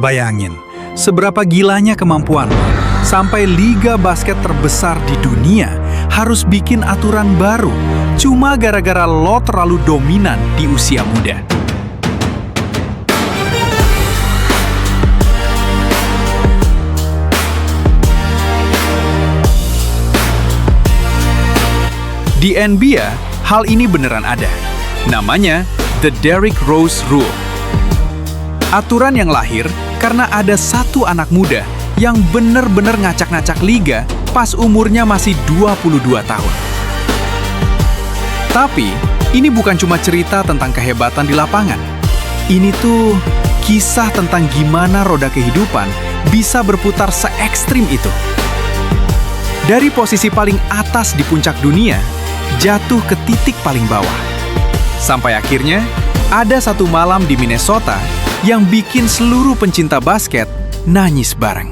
Bayangin, seberapa gilanya kemampuan lo, sampai liga basket terbesar di dunia harus bikin aturan baru cuma gara-gara lo terlalu dominan di usia muda. Di NBA, hal ini beneran ada. Namanya The Derrick Rose Rule. Aturan yang lahir karena ada satu anak muda yang bener-bener ngacak-ngacak liga pas umurnya masih 22 tahun. Tapi, ini bukan cuma cerita tentang kehebatan di lapangan. Ini tuh kisah tentang gimana roda kehidupan bisa berputar se-ekstrim itu. Dari posisi paling atas di puncak dunia, jatuh ke titik paling bawah. Sampai akhirnya, ada satu malam di Minnesota yang bikin seluruh pencinta basket nangis bareng.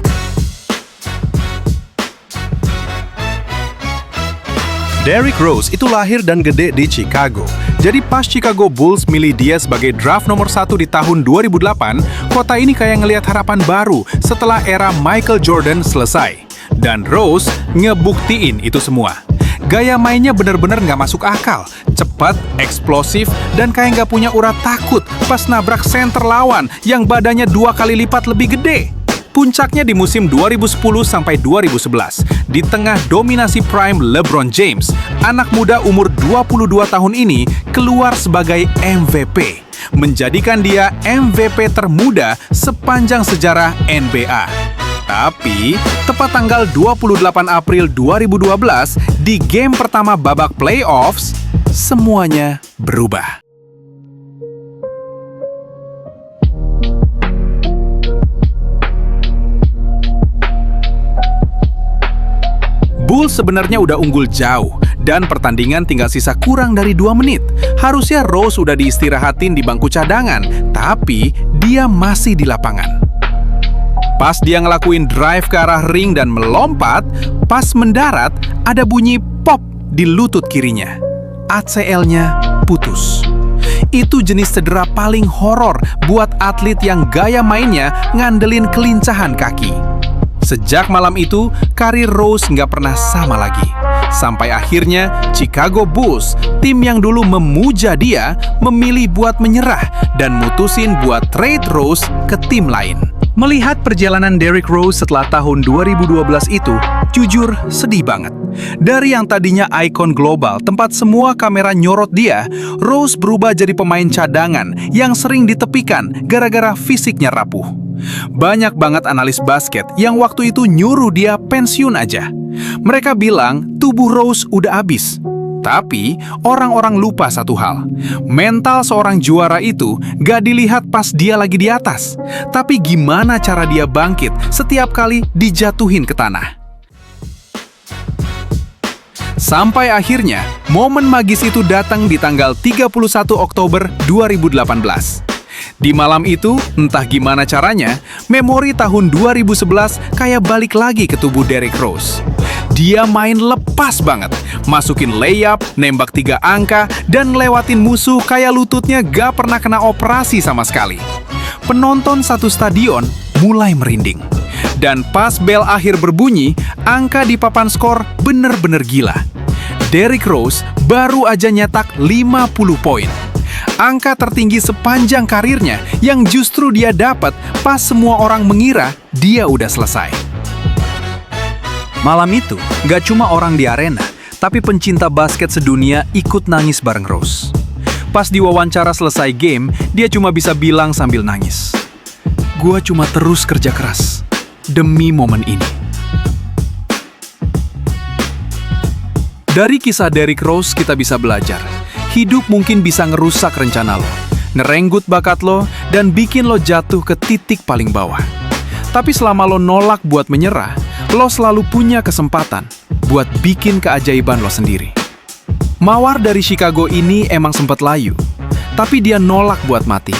Derrick Rose itu lahir dan gede di Chicago. Jadi pas Chicago Bulls milih dia sebagai draft nomor 1 di tahun 2008, kota ini kayak ngelihat harapan baru setelah era Michael Jordan selesai. Dan Rose ngebuktiin itu semua. Gaya mainnya bener-bener nggak masuk akal, cepat, eksplosif, dan kayak nggak punya urat takut pas nabrak center lawan yang badannya 2 kali lipat lebih gede. Puncaknya di musim 2010 sampai 2011, di tengah dominasi prime LeBron James, anak muda umur 22 tahun ini keluar sebagai MVP, menjadikan dia MVP termuda sepanjang sejarah NBA. Tapi, tepat tanggal 28 April 2012, di game pertama babak playoffs, semuanya berubah. Bulls sebenarnya udah unggul jauh, dan pertandingan tinggal sisa kurang dari 2 menit. Harusnya Rose udah diistirahatin di bangku cadangan, tapi dia masih di lapangan. Pas dia ngelakuin drive ke arah ring dan melompat, pas mendarat, ada bunyi pop di lutut kirinya. ACL-nya putus. Itu jenis cedera paling horor buat atlet yang gaya mainnya ngandelin kelincahan kaki. Sejak malam itu, karir Rose nggak pernah sama lagi. Sampai akhirnya, Chicago Bulls, tim yang dulu memuja dia, memilih buat menyerah dan mutusin buat trade Rose ke tim lain. Melihat perjalanan Derrick Rose setelah tahun 2012 itu, jujur sedih banget. Dari yang tadinya ikon global, tempat semua kamera nyorot dia, Rose berubah jadi pemain cadangan yang sering ditepikan gara-gara fisiknya rapuh. Banyak banget analis basket yang waktu itu nyuruh dia pensiun aja. Mereka bilang tubuh Rose udah habis. Tapi orang-orang lupa satu hal. Mental seorang juara itu gak dilihat pas dia lagi di atas, tapi gimana cara dia bangkit setiap kali dijatuhin ke tanah. Sampai akhirnya, momen magis itu datang di tanggal 31 Oktober 2018. Di malam itu, entah gimana caranya, memori tahun 2011 kayak balik lagi ke tubuh Derrick Rose. Dia main lepas banget, masukin layup, nembak 3 angka, dan ngelewatin musuh kayak lututnya gak pernah kena operasi sama sekali. Penonton satu stadion mulai merinding. Dan pas bel akhir berbunyi, angka di papan skor bener-bener gila. Derrick Rose baru aja nyetak 50 poin. Angka tertinggi sepanjang karirnya yang justru dia dapat pas semua orang mengira dia udah selesai. Malam itu, gak cuma orang di arena, tapi pencinta basket sedunia ikut nangis bareng Rose. Pas diwawancara selesai game, dia cuma bisa bilang sambil nangis, "Gua cuma terus kerja keras demi momen ini." Dari kisah Derrick Rose kita bisa belajar. Hidup mungkin bisa ngerusak rencana lo, ngerenggut bakat lo, dan bikin lo jatuh ke titik paling bawah. Tapi selama lo nolak buat menyerah, lo selalu punya kesempatan buat bikin keajaiban lo sendiri. Mawar dari Chicago ini emang sempat layu, tapi dia nolak buat mati.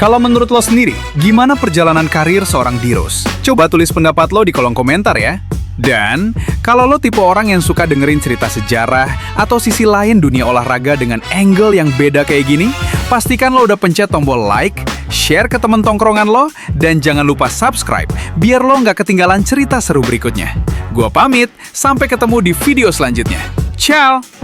Kalau menurut lo sendiri, gimana perjalanan karir seorang D-Rose? Coba tulis pendapat lo di kolom komentar ya. Dan, kalau lo tipe orang yang suka dengerin cerita sejarah atau sisi lain dunia olahraga dengan angle yang beda kayak gini, pastikan lo udah pencet tombol like, share ke temen tongkrongan lo, dan jangan lupa subscribe biar lo nggak ketinggalan cerita seru berikutnya. Gua pamit, sampai ketemu di video selanjutnya. Ciao!